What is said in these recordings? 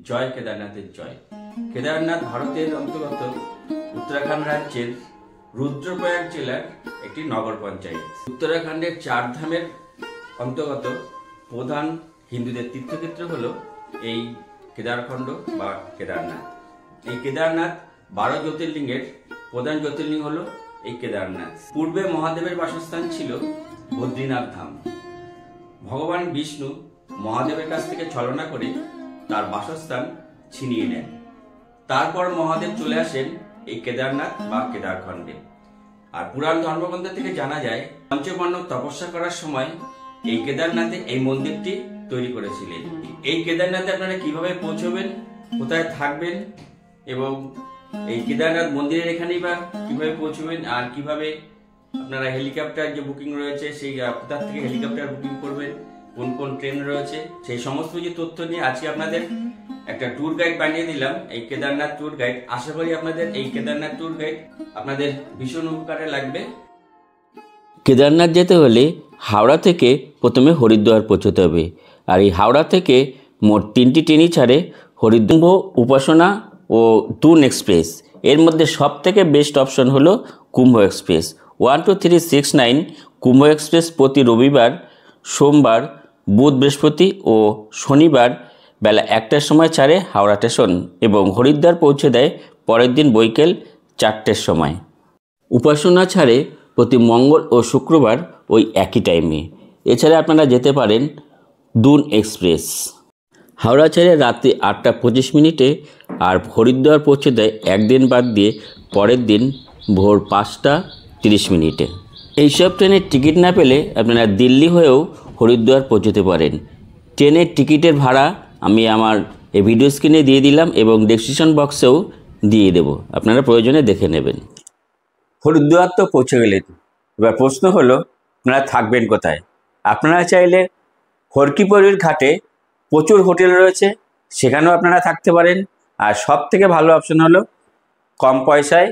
জয় কেদারনাথের জয়। কেদারনাথ ভারতের অন্তর্গত উত্তরাখণ্ড রাজ্যের রুদ্রপ্রয়াগ জেলার একটি নগর পঞ্চায়েত। উত্তরাখণ্ডের 4 ধামের অন্তর্গত প্রধান হিন্দুদের তীর্থক্ষেত্র হল এই কেদারখণ্ড বা কেদারনাথ। এই কেদারনাথ 12 জ্যোতির্লিঙ্গের প্রধান জ্যোতির্লিঙ্গ হল এই কেদারনাথ। পূর্বে মহাদেবের বাসস্থান ছিল বদ্রীনাথ ধাম। ভগবান বিষ্ণু মহাদেবের কাছ থেকে ছলনা করে তার বাসস্থান ছিনিয়ে নেন। তারপর মহাদেব চলে আসেন এই কেদারনাথ বা কেদারখণ্ডে। আর পুরাণ ধর্মগ্রন্থ থেকে জানা যায় পঞ্চপাণ্ডব তপস্যা করার সময় এই কেদারনাথে এই মন্দিরটি তৈরি করেছিলেন। এই কেদারনাথে আপনারা কিভাবে পৌঁছবেন, কোথায় থাকবেন এবং এই কেদারনাথ মন্দিরের এখানেই বা কিভাবে পৌঁছবেন, আর কিভাবে আপনারা হেলিকপ্টার যে বুকিং রয়েছে সেই কোথা থেকে হেলিকপ্টার বুকিং করবেন, কোন কোন ট্রেন রয়েছে, সেই সমস্ত কিছু তথ্য নিয়ে আজকে আপনাদের একটা ট্যুর গাইড বানিয়ে দিলাম, এই কেদারনাথ ট্যুর গাইড। আশা করি আপনাদের এই কেদারনাথ ট্যুর গাইড আপনাদের ভীষণ উপকারে লাগবে। কেদারনাথ যেতে হলে হাওড়া থেকে প্রথমে হরিদ্বার পৌঁছতে হবে। আর এই হাওড়া থেকে মোট 3টি ট্রেনই ছাড়ে, হরিদ্বার, উপাসনা ও দুন এক্সপ্রেস। এর মধ্যে সব থেকে বেস্ট অপশন হলো কুম্ভ এক্সপ্রেস। 12369 কুম্ভ এক্সপ্রেস প্রতি রবিবার, সোমবার, বুধ, বৃহস্পতি ও শনিবার বেলা 1টার সময় ছাড়ে হাওড়া স্টেশন এবং হরিদ্বার পৌঁছে দেয় পরের দিন বৈকাল 4টের সময়। উপাসনা ছাড়ে প্রতি মঙ্গল ও শুক্রবার ওই একই টাইমে। এছাড়া আপনারা যেতে পারেন দুন এক্সপ্রেস। হাওড়া ছেড়ে রাত্রি 8টা 25 আর হরিদ্বার পৌঁছে দেয় একদিন বাদ দিয়ে পরের দিন ভোর 5টা 30। এইসব ট্রেনের টিকিট না পেলে আপনারা দিল্লি হয়েও হরিদ্বার পৌঁছতে পারেন। ট্রেনের টিকিটের ভাড়া আমি আমার এই ভিডিও স্ক্রিনে দিয়ে দিলাম এবং ডেসক্রিপশন বক্সেও দিয়ে দেব, আপনারা প্রয়োজনে দেখে নেবেন। হরিদ্বার তো পৌঁছে গেলেন, এবার প্রশ্ন হলো আপনারা থাকবেন কোথায়। আপনারা চাইলে হরকিপরির ঘাটে প্রচুর হোটেল রয়েছে, সেখানেও আপনারা থাকতে পারেন। আর সব থেকে ভালো অপশন হলো কম পয়সায়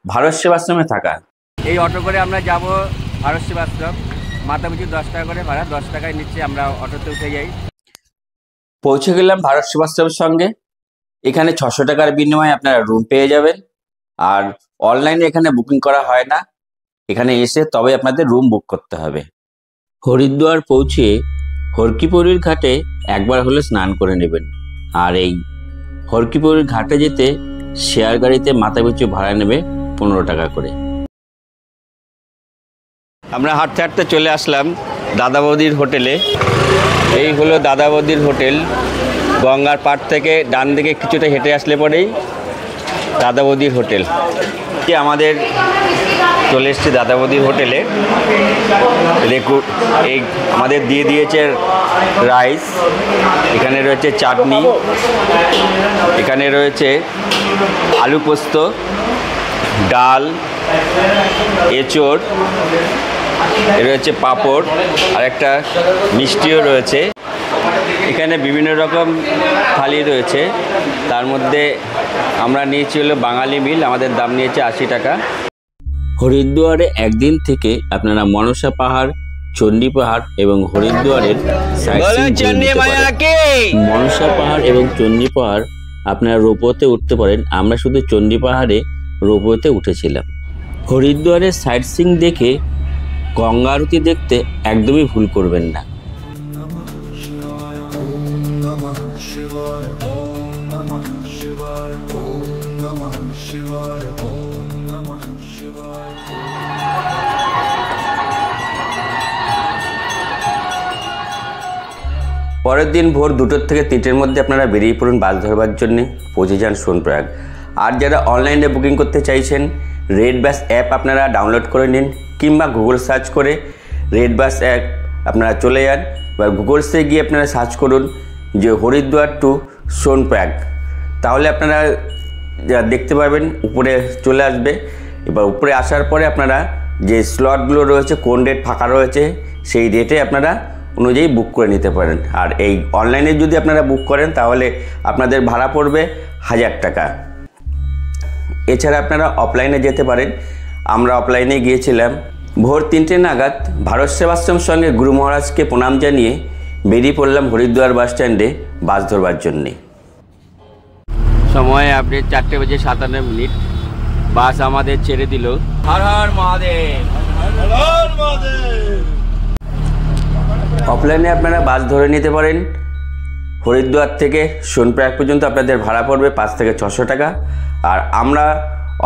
ভারত সেবাশ্রমে থাকা। এই অটো করে আমরা যাব ভারত সেবাশ্রম, মাথাপিছু 10 টাকা করে ভাড়া, 10 টাকায় নিচে আমরা অটোতে উঠে যাই। পৌঁছে গেলাম ভারত সেবাশ্রমের সঙ্গে। এখানে 600 টাকার বিনিময়ে আপনারা রুম পেয়ে যাবেন। আর অনলাইনে এখানে বুকিং করা হয় না, এখানে এসে তবে আপনাদের রুম বুক করতে হবে। হরিদ্বার পৌঁছে হরকিপরির ঘাটে একবার হলে স্নান করে নেবেন। আর এই হরকিপরির ঘাটে যেতে শেয়ার গাড়িতে মাথাপিছু ভাড়া নেবে 15 টাকা করে। আমরা হাঁটতে হাঁটতে চলে আসলাম দাদা বৌদির হোটেলে। এই হলো দাদা বৌদির হোটেল। গঙ্গার পাড় থেকে ডান দিকে কিছুটা হেঁটে আসলে পরেই দাদা বৌদির হোটেল। আমাদের চলে এসেছি দাদা বৌদির হোটেলে। দেখুন, এই আমাদের দিয়ে দিয়েছে রাইস, এখানে রয়েছে চাটনি, এখানে রয়েছে আলু পোস্ত, ডাল, এঁচোড়, রয়েছে পাঁপড় আর একটা মিষ্টিও রয়েছে। এখানে বিভিন্ন রকম থালি রয়েছে, তার মধ্যে আমরা নিয়েছি হলো বাঙালি মিল, আমাদের দাম নিয়েছে 80 টাকা। হরিদ্বারে একদিন থেকে আপনারা মনসা পাহাড়, চণ্ডী পাহাড় এবং হরিদ্বারের মনসা পাহাড় এবং চণ্ডী পাহাড় আপনারা রোপওয়েতে উঠতে পারেন। আমরা শুধু চণ্ডী পাহাড়ে রোপওয়েতে উঠেছিলাম। হরিদ্বারের সাইট সিইং দেখে গঙ্গা আরতি দেখতে একদমই ভুল করবেন না। পরের দিন ভোর 2টো থেকে 3টের মধ্যে আপনারা বেরিয়ে পড়ুন বাস ধরবার জন্যে, পৌঁছে যান সোনপ্রয়াগ। আর যারা অনলাইনে বুকিং করতে চাইছেন, রেড বাস অ্যাপ আপনারা ডাউনলোড করে নিন কিংবা গুগল সার্চ করে রেড বাস অ্যাপ আপনারা চলে যান। এবার গুগলসে গিয়ে আপনারা সার্চ করুন যে হরিদ্বার টু সোনপ্রয়াগ, তাহলে আপনারা দেখতে পাবেন উপরে চলে আসবে। এবার উপরে আসার পরে আপনারা যে স্লটগুলো রয়েছে, কোন ডেট ফাঁকা রয়েছে, সেই ডেটে আপনারা অনুযায়ী বুক করে নিতে পারেন। আর এই অনলাইনে যদি আপনারা বুক করেন তাহলে আপনাদের ভাড়া পড়বে 1000 টাকা। এছাড়া আপনারা অফলাইনে যেতে পারেন। আমরা অফলাইনে গিয়েছিলাম। ভোর 3টে নাগাদ ভারত সেবাশ্রম সঙ্গে গুরু মহারাজকে প্রণাম জানিয়ে বেরিয়ে পড়লাম হরিদ্বার বাস স্ট্যান্ডে বাস ধরবার জন্যে। সময় আপনি 4:57। বাস আমাদের ছেড়ে দিল। হর হর মহাদেব। অফলাইনে আপনারা বাস ধরে নিতে পারেন। হরিদ্বার থেকে সোনপ্রয়াগ পর্যন্ত আপনাদের ভাড়া পড়বে 5 থেকে 600 টাকা। আর আমরা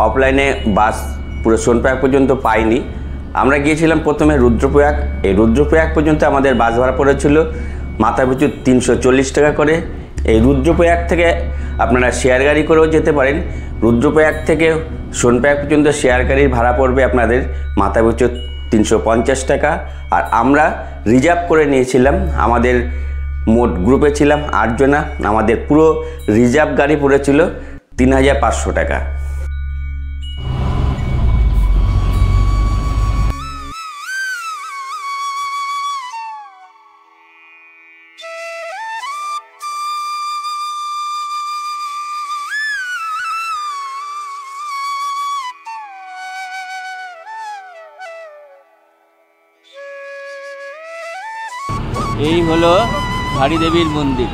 অফলাইনে বাস পুরো সোনপ্রয়াগ পর্যন্ত পাইনি। আমরা গিয়েছিলাম প্রথমে রুদ্রপ্রয়াগ। এই রুদ্রপ্রয়াগ পর্যন্ত আমাদের বাস ভাড়া পড়েছিল মাথাপিছু 340 টাকা করে। এই রুদ্রপ্রয়াগ থেকে আপনারা শেয়ার গাড়ি করেও যেতে পারেন। রুদ্রপ্রয়াগ থেকে সোনপ্রয়াগ পর্যন্ত শেয়ার গাড়ির ভাড়া পড়বে আপনাদের মাথাপিছু 350 টাকা। আর আমরা রিজার্ভ করে নিয়েছিলাম, আমাদের মোট গ্রুপে ছিলাম 8 জনা। আমাদের পুরো রিজার্ভ গাড়ি পড়েছিল 3500 টাকা। এই হলো ধারী দেবীর মন্দির।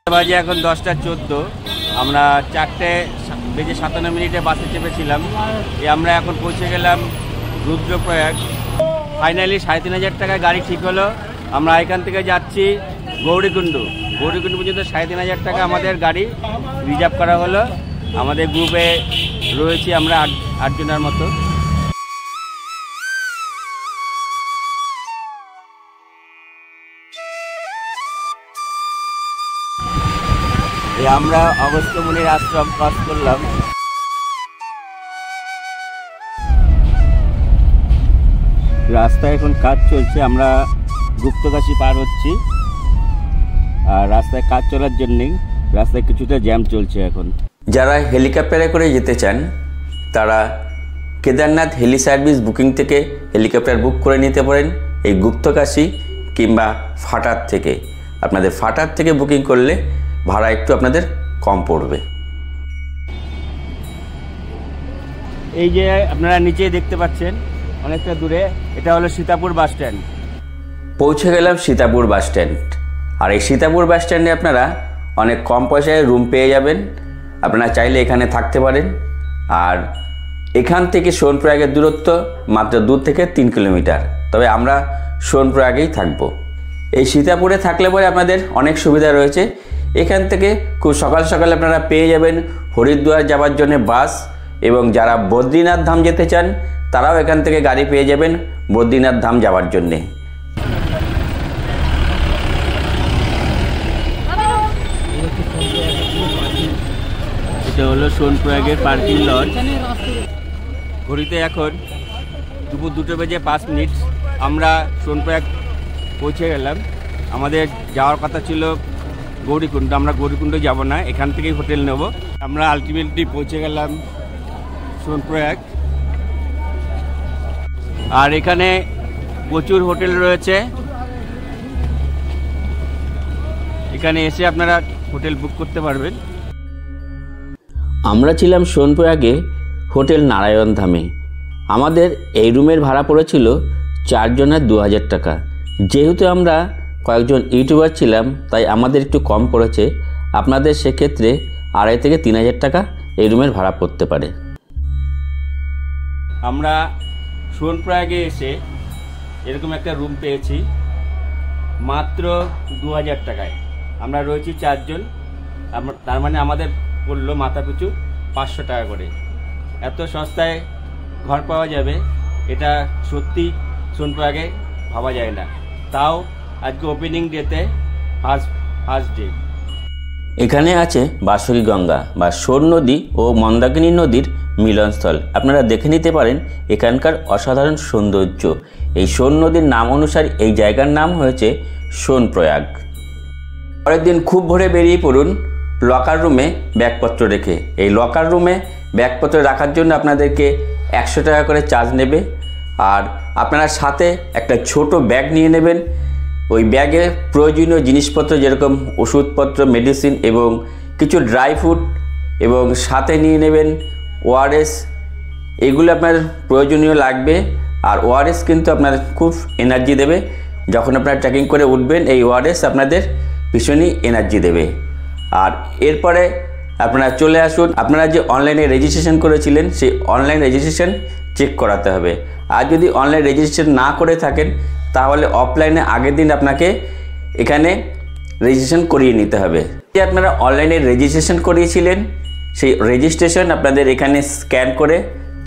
বাজে এখন 10:14। আমরা 4:57 বাসে চেপেছিলাম। আমরা এখন পৌঁছে গেলাম রুদ্রপ্রয়াগ। ফাইনালি 3500 টাকায় গাড়ি ঠিক হলো। আমরা এখান থেকে যাচ্ছি গৌরীকুণ্ড। গৌরীকুণ্ড পর্যন্ত 3500 টাকা আমাদের গাড়ি রিজার্ভ করা হলো। আমাদের গ্রুপে রয়েছি আমরা 8 জনের মতো। আমরা অগস্ত্যমুনির আশ্রম ক্রস করলাম। রাস্তায় এখন কাজ চলছে, আমরা গুপ্তকাশী পার হচ্ছি। আর রাস্তায় কাজ চলার জন্যই রাস্তায় কিছুটা জ্যাম চলছে এখন। যারা হেলিকপ্টারে করে যেতে চান তারা কেদারনাথ হেলি সার্ভিস বুকিং থেকে হেলিকপ্টার বুক করে নিতে পারেন এই গুপ্তকাশী কিংবা ফাটার থেকে। আপনাদের ফাটার থেকে বুকিং করলে ভাড়া একটু আপনাদের কম পড়বে। এই যে আপনারা নিচে দেখতে পাচ্ছেন অনেকটা দূরে, এটা হলো সীতাপুর বাস স্ট্যান্ড। পৌঁছে গেলাম সীতাপুর বাস স্ট্যান্ড। আর এই সীতাপুর বাস স্ট্যান্ডে আপনারা অনেক কম পয়সায় রুম পেয়ে যাবেন। আপনারা চাইলে এখানে থাকতে পারেন। আর এখান থেকে সোনপ্রয়াগের দূরত্ব মাত্র 2 থেকে 3 কিলোমিটার। তবে আমরা সোনপ্রয়াগেই থাকব। এই সীতাপুরে থাকলে পরে আপনাদের অনেক সুবিধা রয়েছে। এখান থেকে খুব সকাল সকাল আপনারা পেয়ে যাবেন হরিদ্বার যাওয়ার জন্য বাস, এবং যারা বদ্রীনাথ ধাম যেতে চান তারাও এখান থেকে গাড়ি পেয়ে যাবেন বদ্রীনাথ ধাম যাওয়ার জন্যে। এটা হলো সোনপ্রয়াগের পার্কিং লট। ঘড়িতে এখন দুপুর 2:05। আমরা সোনপ্রয়াগ পৌঁছে গেলাম। আমাদের যাওয়ার কথা ছিল গৌরীকুণ্ড। আমরা গৌরীকুণ্ড যাব না, এখান থেকেই হোটেল নেব। আমরা আলটিমেটলি পৌঁছে গেলাম সোনপ্রয়াগ। আর এখানে প্রচুর হোটেল রয়েছে, এখানে এসে আপনারা হোটেল বুক করতে পারবেন। আমরা ছিলাম সোনপ্রয়াগে হোটেল নারায়ণ ধামে। আমাদের এই রুমের ভাড়া পড়েছিল 4 জনের 2000 টাকা। যেহেতু আমরা কয়েকজন ইউটিউবার ছিলাম তাই আমাদের একটু কম পড়েছে। আপনাদের সেক্ষেত্রে 2,500 থেকে 3,000 টাকা এই রুমের ভাড়া পড়তে পারে। আমরা সোনপ্রয়াগে এসে এরকম একটা রুম পেয়েছি মাত্র 2000 টাকায়। আমরা রয়েছি 4 জন। তার মানে আমাদের পড়লো মাথাপিছু 500 টাকা করে। এত সস্তায় ঘর পাওয়া যাবে এটা সত্যি সোনপ্রয়াগে ভাবা যায় না। তাও আজকে ওপেনিং ডেতে ফার্স্ট ডে। এখানে আছে বাসুকি গঙ্গা বা সোন নদী ও মন্দাকিনী নদীর মিলনস্থল। আপনারা দেখে নিতে পারেন এখানকার অসাধারণ সৌন্দর্য। এই সোন নদীর নাম অনুসারে এই জায়গার নাম হয়েছে সোনপ্রয়াগ। পরের দিন খুব ভোরে বেরিয়ে পড়ুন লকার রুমে ব্যাগপত্র রেখে। এই লকার রুমে ব্যাগপত্র রাখার জন্য আপনাদেরকে 100 টাকা করে চার্জ নেবে। আর আপনারা সাথে একটা ছোট ব্যাগ নিয়ে নেবেন। ওই ব্যাগে প্রয়োজনীয় জিনিসপত্র যেরকম ওষুধপত্র, মেডিসিন এবং কিছু ড্রাই ফ্রুট এবং সাথে নিয়ে নেবেন ওআরএস। এগুলো আপনার প্রয়োজনীয় লাগবে। আর ওআরএস কিন্তু আপনার খুব এনার্জি দেবে। যখন আপনারা ট্রেকিং করে উঠবেন এই ওআরএস আপনাদের ভীষণই এনার্জি দেবে। আর এরপরে আপনারা চলে আসুন, আপনারা যে অনলাইনে রেজিস্ট্রেশন করেছিলেন সেই অনলাইন রেজিস্ট্রেশন চেক করাতে হবে। আর যদি অনলাইন রেজিস্ট্রেশন না করে থাকেন তাহলে অফলাইনে আগের দিন আপনাকে এখানে রেজিস্ট্রেশন করিয়ে নিতে হবে। যে আপনারা অনলাইনে রেজিস্ট্রেশন করিয়েছিলেন সেই রেজিস্ট্রেশন আপনাদের এখানে স্ক্যান করে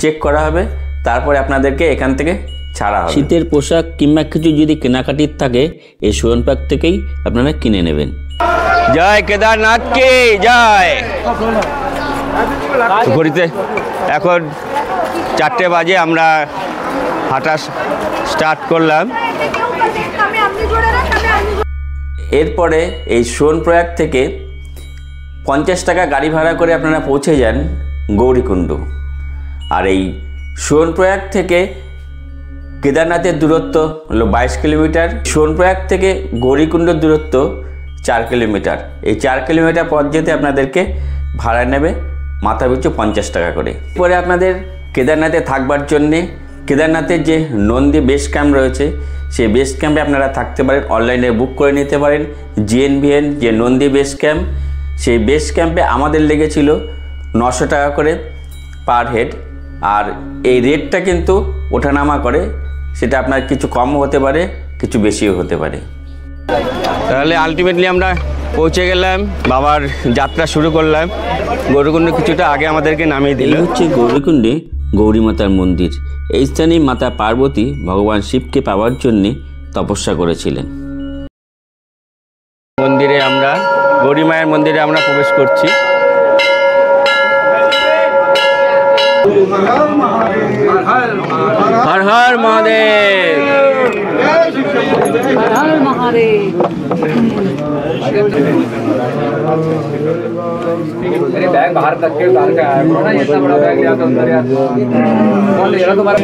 চেক করা হবে, তারপরে আপনাদেরকে এখান থেকে ছাড়া হবে। শীতের পোশাক কিংবা কিছু যদি কেনাকাটির থাকে এই সোয়ন পার্ক থেকেই আপনারা কিনে নেবেন। জয় কেদারনাথ কি জয়। ঘড়িতে এখন 4টে বাজে, আমরা হাঁটা স্টার্ট করলাম। এরপরে এই সোনপ্রয়াগ থেকে 50 টাকা গাড়ি ভাড়া করে আপনারা পৌঁছে যান গৌরীকুণ্ড। আর এই সোনপ্রয়াগ থেকে কেদারনাথের দূরত্ব হলো 22 কিলোমিটার। সোনপ্রয়াগ থেকে গৌরীকুণ্ডের দূরত্ব 4 কিলোমিটার। এই 4 কিলোমিটার পথ যেতে আপনাদেরকে ভাড়া নেবে মাথাপিছু 50 টাকা করে। পরে আপনাদের কেদারনাথে থাকবার জন্যে কেদারনাথের যে নন্দী বেস ক্যাম্প রয়েছে সেই বেস ক্যাম্পে আপনারা থাকতে পারেন, অনলাইনে বুক করে নিতে পারেন। জিএনভিএন যে নন্দী বেস ক্যাম্প, সেই বেস ক্যাম্পে আমাদের লেগেছিল 900 টাকা করে পার হেড। আর এই রেটটা কিন্তু ওঠানামা করে, সেটা আপনার কিছু কমও হতে পারে, কিছু বেশিও হতে পারে। তাহলে আলটিমেটলি আমরা পৌঁছে গেলাম, বাবার যাত্রা শুরু করলাম। গৌরীকুণ্ড কিছুটা আগে আমাদেরকে নামিয়ে দিল। হচ্ছে গৌরীকুণ্ডে গৌরী মাতার মন্দির। এই স্থানেই মাতা পার্বতী ভগবান শিবকে পাওয়ার জন্যে তপস্যা করেছিলেন। মন্দিরে আমরা গৌরী মায়ের মন্দিরে আমরা প্রবেশ করছি। হর হর মহাদেব। हर हर महादेव। मेरे बैग बाहर तक के उतार के आया ना, इतना बड़ा बैग लिया था अंदर यार। कौन ले रहा तुम्हारा?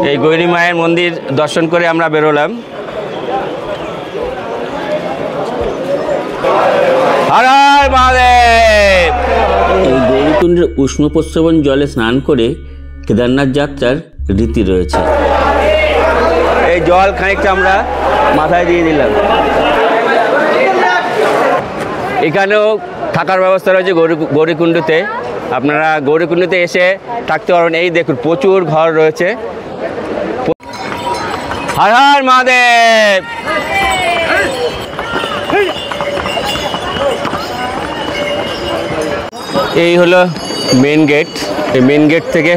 এই গৌরী মায়ের মন্দির দর্শন করে আমরা বেরোলাম। হর হর মহাদেব। এই গৌরীকুণ্ডের উষ্ণ প্রস্রবণ জলে স্নান করে কেদারনাথ যাত্রার রীতি রয়েছে। এই জল খানিকটা আমরা মাথায় দিয়ে দিলাম। এখানেও থাকার ব্যবস্থা রয়েছে গৌরীকুণ্ডতে। আপনারা গৌরীকুণ্ডতে এসে থাকতে পারবেন। এই দেখুন প্রচুর ঘর রয়েছে। হর হর মহাদেব। এই হলো মেন গেট। এই মেন গেট থেকে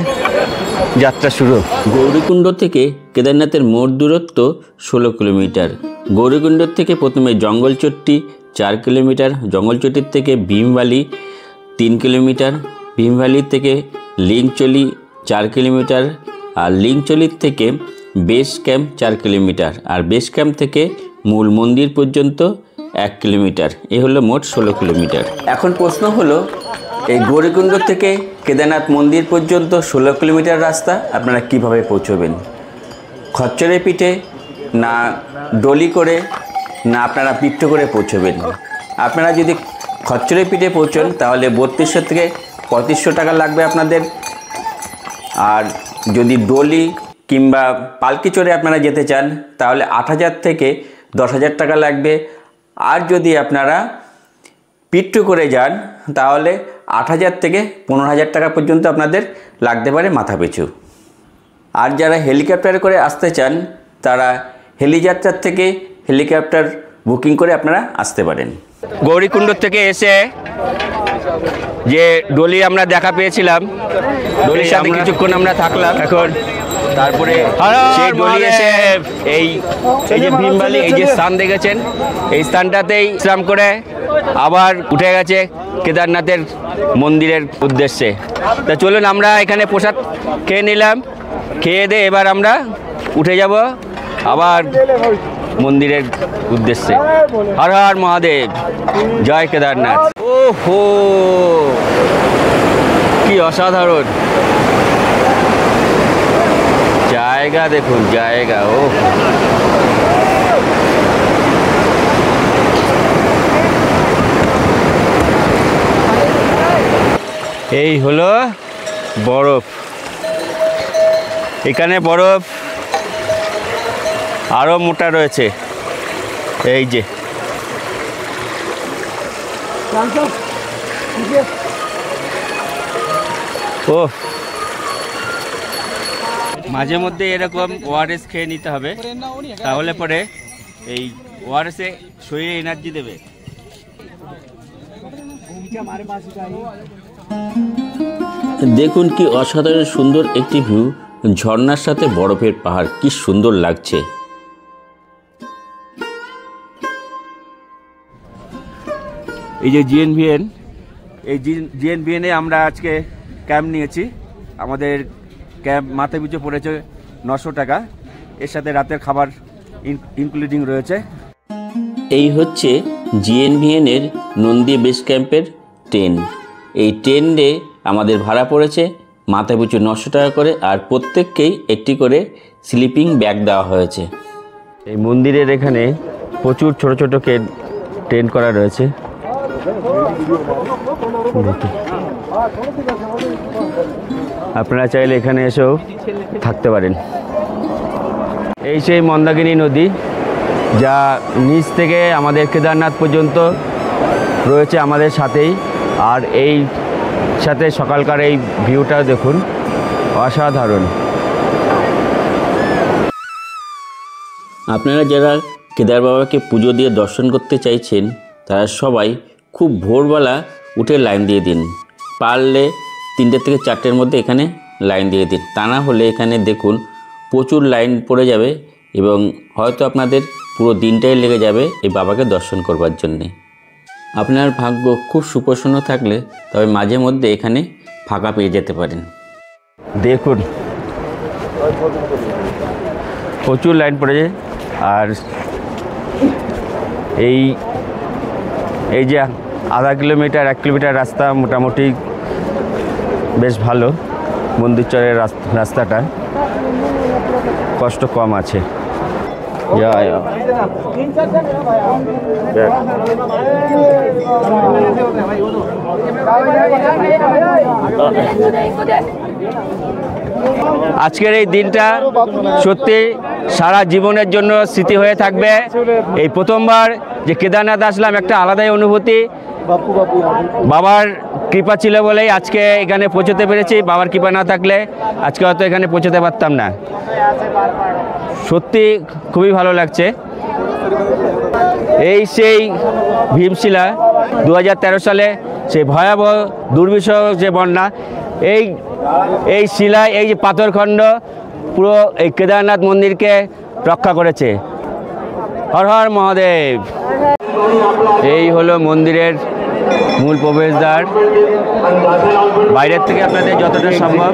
যাত্রা শুরু। গৌরীকুণ্ড থেকে কেদারনাথের মোট দূরত্ব 16 কিলোমিটার। গৌরীকুণ্ড থেকে প্রথমে জঙ্গলচট্টি 4 কিলোমিটার, জঙ্গলচট্টির থেকে ভীমভ্যালি 3 কিলোমিটার, ভীমভ্যালির থেকে লিংচলি 4 কিলোমিটার, আর লিংচলির থেকে বেস ক্যাম্প 4 কিলোমিটার, আর বেস ক্যাম্প থেকে মূল মন্দির পর্যন্ত 1 কিলোমিটার। এই হলো মোট 16 কিলোমিটার। এখন প্রশ্ন হলো এই গৌরীকুণ্ড থেকে কেদারনাথ মন্দির পর্যন্ত 16 কিলোমিটার রাস্তা আপনারা কিভাবে পৌঁছবেন? খচ্চরে পিঠে, না ডলি করে, না আপনারা পিঠে করে পৌঁছবেন? আপনারা যদি খচ্চরে পিঠে পৌঁছন তাহলে 3200 থেকে 3500 টাকা লাগবে আপনাদের। আর যদি ডলি কিংবা পালকি চড়ে আপনারা যেতে চান তাহলে 8000 থেকে 10000 টাকা লাগবে। আর যদি আপনারা পিঠে করে যান তাহলে 8000 থেকে 15000 টাকা পর্যন্ত আপনাদের লাগতে পারে মাথা পিছু। আর যারা হেলিকপ্টার করে আসতে চান তারা হেলিযাত্রার থেকে হেলিকপ্টার বুকিং করে আপনারা আসতে পারেন। গৌরীকুণ্ড থেকে এসে যে ডলি আমরা দেখা পেয়েছিলাম, ডলির সাথে কিছুক্ষণ আমরা থাকলাম। এখন তারপরে সেই ডলি এসে এই যে ভীমভ্যালি, এই যে স্থান দেখেছেন, এই স্থানটাতেই বিশ্রাম করে আবার উঠে গেছে কেদারনাথের মন্দিরের উদ্দেশ্যে। তা চলুন আমরা এখানে প্রসাদ খেয়ে নিলাম, খেয়ে দিয়ে এবার আমরা উঠে যাব আবার মন্দিরের উদ্দেশ্যে। হর হর মহাদেব, জয় কেদারনাথ। ওহো কি অসাধারণ জায়গা দেখুন, জায়গা ও এই হলো বরফ। এখানে বরফ আরো মোটা রয়েছে, এই যে ও মাঝে মধ্যে এরকম ওআরএস খেয়ে নিতে হবে, তাহলে পরে এই ওআরএসে শরীরে এনার্জি দেবে। দেখুন কি অসাধারণ সুন্দর একটি ভিউ, ঝর্ণার সাথে বরফের পাহাড়, কি সুন্দর লাগছে। এই যে জিএনভিএন, এই জিএনভিএনে আমরা আজকে ক্যাম্প নিয়েছি। আমাদের ক্যাম্প মাথা পিছু পড়েছে 900 টাকা, এর সাথে রাতের খাবার ইনক্লুডিং রয়েছে। এই হচ্ছে জিএনভিএনের নন্দী বেস ক্যাম্পের ট্রেন। এই ট্রেনে আমাদের ভাড়া পড়েছে মাথা পিছু 900 টাকা করে, আর প্রত্যেককেই একটি করে স্লিপিং ব্যাগ দেওয়া হয়েছে। এই মন্দিরের এখানে প্রচুর ছোট ছোট টেন্ট করা রয়েছে। আপনারা চাইলে এখানে এসেও থাকতে পারেন। এই সেই মন্দাকিনী নদী, যা নিচ থেকে আমাদের কেদারনাথ পর্যন্ত রয়েছে আমাদের সাথেই। আর এই সাথে সকালকার এই ভিউটা দেখুন, অসাধারণ। আপনারা যারা কেদার বাবাকে পুজো দিয়ে দর্শন করতে চাইছেন, তারা সবাই খুব ভোরবেলা উঠে লাইন দিয়ে দিন। পারলে 3টে থেকে 4টের মধ্যে এখানে লাইন দিয়ে দিন, তা না হলে এখানে দেখুন প্রচুর লাইন পড়ে যাবে এবং হয়তো আপনাদের পুরো দিনটাই লেগে যাবে এই বাবাকে দর্শন করবার জন্যে। আপনার ভাগ্য খুব সুপ্রসন্ন থাকলে তবে মাঝে মধ্যে এখানে ফাঁকা পেয়ে যেতে পারেন। দেখুন প্রচুর লাইন পড়েছে। আর এই যে আধা কিলোমিটার 1 কিলোমিটার রাস্তা মোটামুটি বেশ ভালো। মন্দির চরের রাস্তাটা কষ্ট কম আছে। আজকের এই দিনটা সত্যি সারা জীবনের জন্য স্মৃতি হয়ে থাকবে। এই প্রথমবার যে কেদারনাথ আসলাম, একটা আলাদাই অনুভূতি। বাবার কৃপা ছিল বলেই আজকে এখানে পৌঁছতে পেরেছি। বাবার কৃপা না থাকলে আজকে হয়তো এখানে পৌঁছতে পারতাম না। সত্যি খুবই ভালো লাগছে। এই সেই ভীমশিলা 2013 সালে সেই ভয়াবহ দুর্বিষহ যে বন্যা, এই শিলা, এই যে পাথরখণ্ড পুরো এই কেদারনাথ মন্দিরকে রক্ষা করেছে। হর হর মহাদেব। এই হলো মন্দিরের মূল প্রবেশদ্বার। বাইরের থেকে আপনাদের যতটা সম্ভব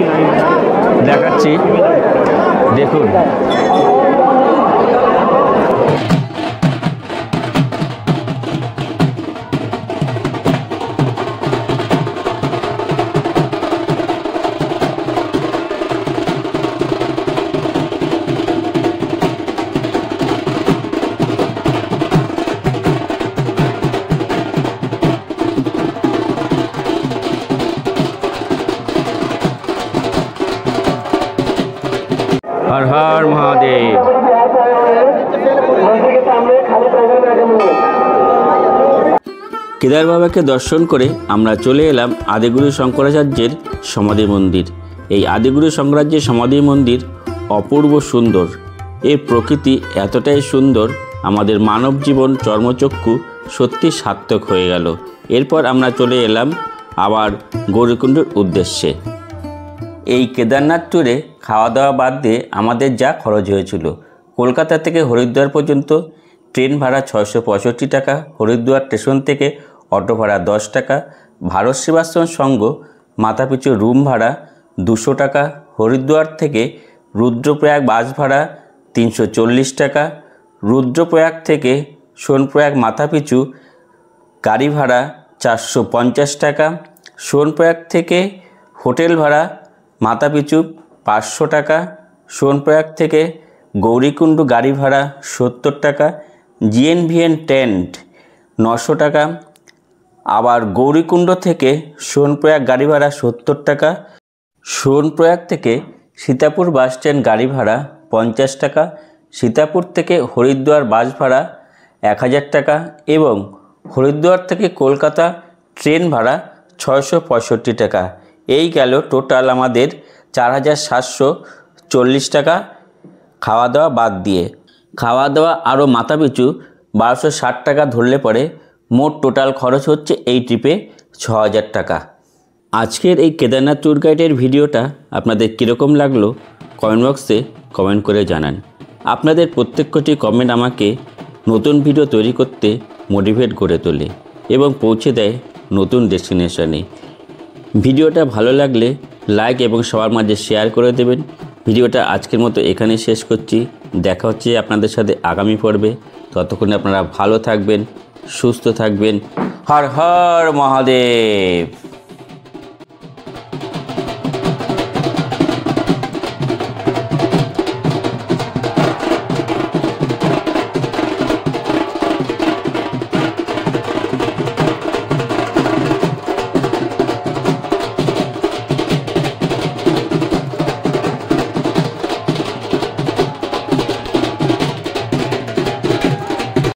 দেখাচ্ছি, দেখুন। হর হর মহাদেব। কেদার বাবাকে দর্শন করে আমরা চলে এলাম আদিগুরু শঙ্করাচার্যের সমাধি মন্দির। এই আদিগুরু শঙ্করাচার্যের সমাধি মন্দির অপূর্ব সুন্দর। এই প্রকৃতি এতটাই সুন্দর, আমাদের মানব জীবন চর্মচক্ষু সত্যি সার্থক হয়ে গেল। এরপর আমরা চলে এলাম আবার গৌরীকুণ্ডের উদ্দেশ্যে। এই কেদারনাথ ট্যুরে খাওয়া দাওয়া বাদ দিয়ে আমাদের যা খরচ হয়েছিল, কলকাতা থেকে হরিদ্বার পর্যন্ত ট্রেন ভাড়া 665 টাকা, হরিদ্বার স্টেশন থেকে অটো ভাড়া 10 টাকা, ভারত সেবাশ্রম সংঘ মাথাপিছু রুম ভাড়া 200 টাকা, হরিদ্বার থেকে রুদ্রপ্রয়াগ বাস ভাড়া 340 টাকা, রুদ্রপ্রয়াগ থেকে সোনপ্রয়াগ মাথাপিছু গাড়ি ভাড়া 450 টাকা, সোনপ্রয়াগ থেকে হোটেল ভাড়া মাথাপিছু 500 টাকা, সোনপ্রয়াগ থেকে গৌরীকুণ্ড গাড়ি ভাড়া 70 টাকা, জিএনভিএন টেন্ট 900 টাকা। আবার গৌরীকুণ্ড থেকে সোনপ্রয়াগ গাড়ি ভাড়া 70 টাকা। সোনপ্রয়াগ থেকে সীতাপুর বাস স্ট্যান্ড গাড়ি ভাড়া 50 টাকা। সীতাপুর থেকে হরিদ্বার বাস ভাড়া 1000 টাকা এবং হরিদ্বার থেকে কলকাতা ট্রেন ভাড়া 665 টাকা। এই গেল টোটাল আমাদের 4740 টাকা খাওয়া দাওয়া বাদ দিয়ে। খাওয়া দাওয়া আরও মাথাপিছু 1260 টাকা ধরলে পরে মোট টোটাল খরচ হচ্ছে এই ট্রিপে 6000 টাকা। আজকের এই কেদারনাথ ট্যুর গাইডের ভিডিওটা আপনাদের কীরকম লাগলো কমেন্ট বক্সে কমেন্ট করে জানান। আপনাদের প্রত্যেকটি কমেন্ট আমাকে নতুন ভিডিও তৈরি করতে মোটিভেট করে তোলে এবং পৌঁছে দেয় নতুন ডেস্টিনেশনে। ভিডিওটা ভালো লাগলে লাইক এবং সবার মাঝে শেয়ার করে দেবেন। ভিডিওটা আজকের মতো এখানে শেষ করছি। দেখা হচ্ছে আপনাদের সাথে আগামী পর্বে। ততক্ষণে আপনারা ভালো থাকবেন, সুস্থ থাকবেন। হর হর মহাদেব।